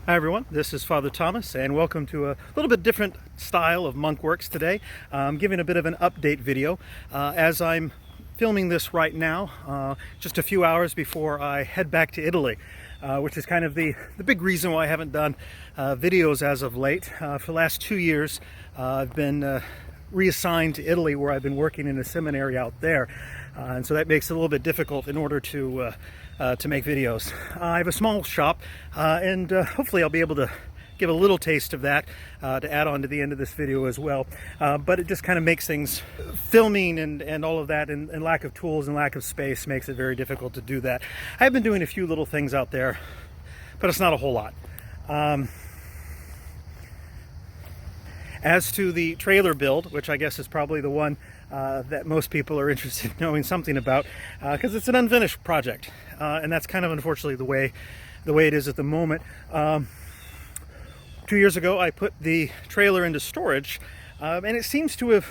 Hi everyone, this is Father Thomas and welcome to a little bit different style of Monkworks today. I'm giving a bit of an update video as I'm filming this right now, just a few hours before I head back to Italy, which is kind of the big reason why I haven't done videos as of late. For the last 2 years I've been reassigned to Italy, where I've been working in a seminary out there, and so that makes it a little bit difficult in order to make videos. I have a small shop, and hopefully I'll be able to give a little taste of that to add on to the end of this video as well. But it just kind of makes things, filming and all of that, and lack of tools and lack of space makes it very difficult to do that. I've been doing a few little things out there, but it's not a whole lot. As to the trailer build, which I guess is probably the one that most people are interested in knowing something about, because it's an unfinished project, and that's kind of unfortunately the way it is at the moment. 2 years ago I put the trailer into storage, and it seems to have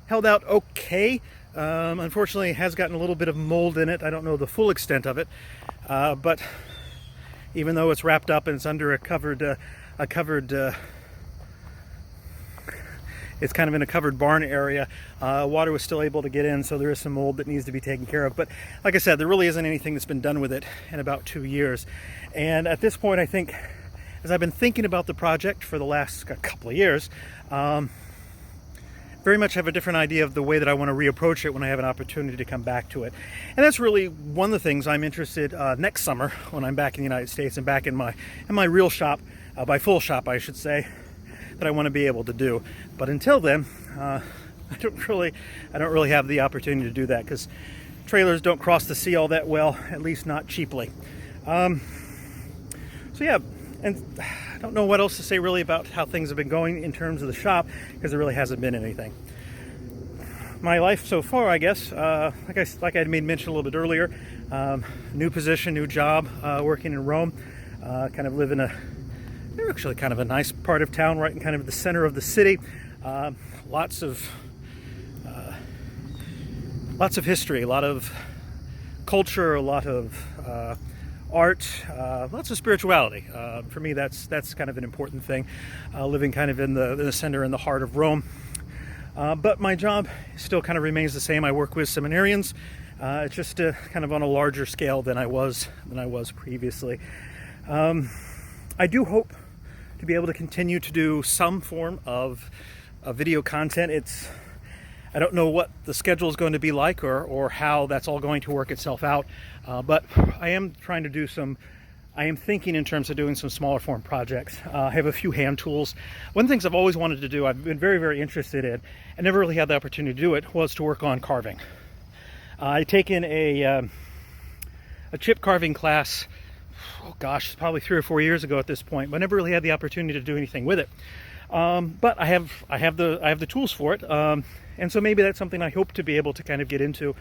held out okay. Unfortunately it has gotten a little bit of mold in it. I don't know the full extent of it, but even though it's wrapped up and it's under a covered it's kind of in a covered barn area, water was still able to get in, so there is some mold that needs to be taken care of. But like I said, there really isn't anything that's been done with it in about 2 years. And at this point, I think, as I've been thinking about the project for the last couple of years, very much have a different idea of the way that I want to reapproach it when I have an opportunity to come back to it. And that's really one of the things I'm interested next summer, when I'm back in the United States and back in my real shop, my full shop I should say, that I want to be able to do. But until then, I don't really have the opportunity to do that, because trailers don't cross the sea all that well, at least not cheaply. So yeah, and I don't know what else to say really about how things have been going in terms of the shop, because there really hasn't been anything. My life so far, I guess, like I made mention a little bit earlier, new position, new job, working in Rome, kind of live in they're actually kind of a nice part of town, right in kind of the center of the city. Lots of history, a lot of culture, a lot of art, lots of spirituality. For me, that's kind of an important thing, living kind of in the center, in the heart of Rome. But my job still kind of remains the same. I work with seminarians. It's just kind of on a larger scale than I was previously. I do hope to be able to continue to do some form of video content. I don't know what the schedule is going to be like, or how that's all going to work itself out, but I am thinking in terms of doing some smaller form projects. I have a few hand tools. One of the things I've always wanted to do, I've been very, very interested in, and never really had the opportunity to do it, was to work on carving. I'd taken a chip carving class, oh gosh, probably 3 or 4 years ago at this point, but I never really had the opportunity to do anything with it. But I have the tools for it, and so maybe that's something I hope to be able to kind of get into.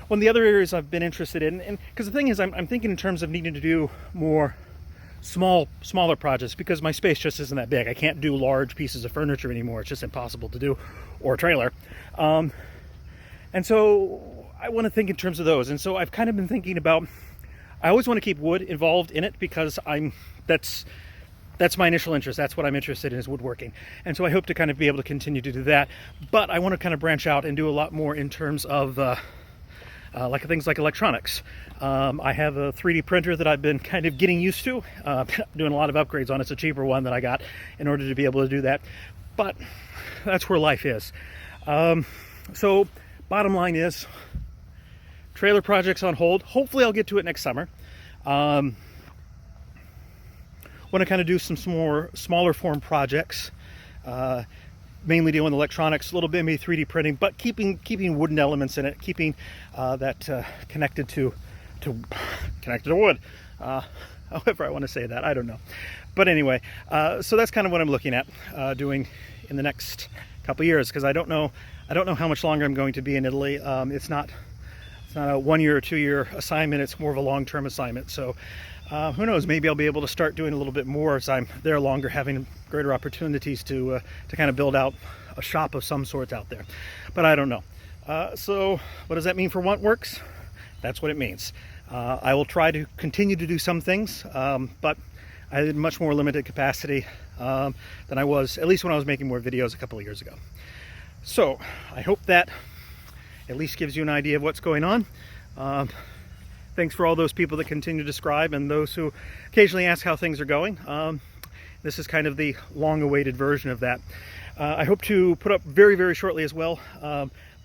One of the other areas I've been interested in, and because the thing is, I'm thinking in terms of needing to do more smaller projects, because my space just isn't that big. I can't do large pieces of furniture anymore. It's just impossible to do, or a trailer. And so I want to think in terms of those. And so I've kind of been thinking about, I always want to keep wood involved in it, because that's my initial interest. That's what I'm interested in, is woodworking. And so I hope to kind of be able to continue to do that. But I want to kind of branch out and do a lot more in terms of like things like electronics. I have a 3D printer that I've been kind of getting used to, doing a lot of upgrades on. It's a cheaper one that I got in order to be able to do that. But that's where life is. So bottom line is, trailer project's on hold. Hopefully I'll get to it next summer. Want to kind of do some more smaller form projects, mainly dealing with electronics, a little bit maybe 3D printing, but keeping wooden elements in it, keeping that connected to wood. However I want to say that, I don't know. But anyway, so that's kind of what I'm looking at doing in the next couple of years, because I don't know how much longer I'm going to be in Italy. It's not a 1 year or 2 year assignment. It's more of a long-term assignment. So who knows, maybe I'll be able to start doing a little bit more as I'm there longer, having greater opportunities to kind of build out a shop of some sorts out there. But I don't know. So what does that mean for Monkworks? That's what it means. I will try to continue to do some things, but I had much more limited capacity than I was, at least when I was making more videos a couple of years ago. So I hope that at least gives you an idea of what's going on. Thanks for all those people that continue to subscribe and those who occasionally ask how things are going. This is kind of the long-awaited version of that. I hope to put up very, very shortly as well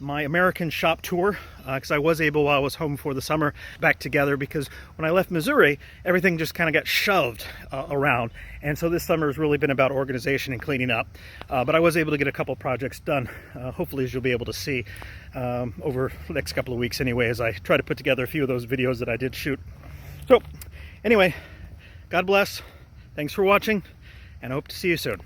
my American shop tour, because I was able, while I was home for the summer, back together, because when I left Missouri, everything just kind of got shoved around. And so this summer has really been about organization and cleaning up. But I was able to get a couple projects done, hopefully, as you'll be able to see over the next couple of weeks anyway, as I try to put together a few of those videos that I did shoot. So anyway, God bless. Thanks for watching, and I hope to see you soon.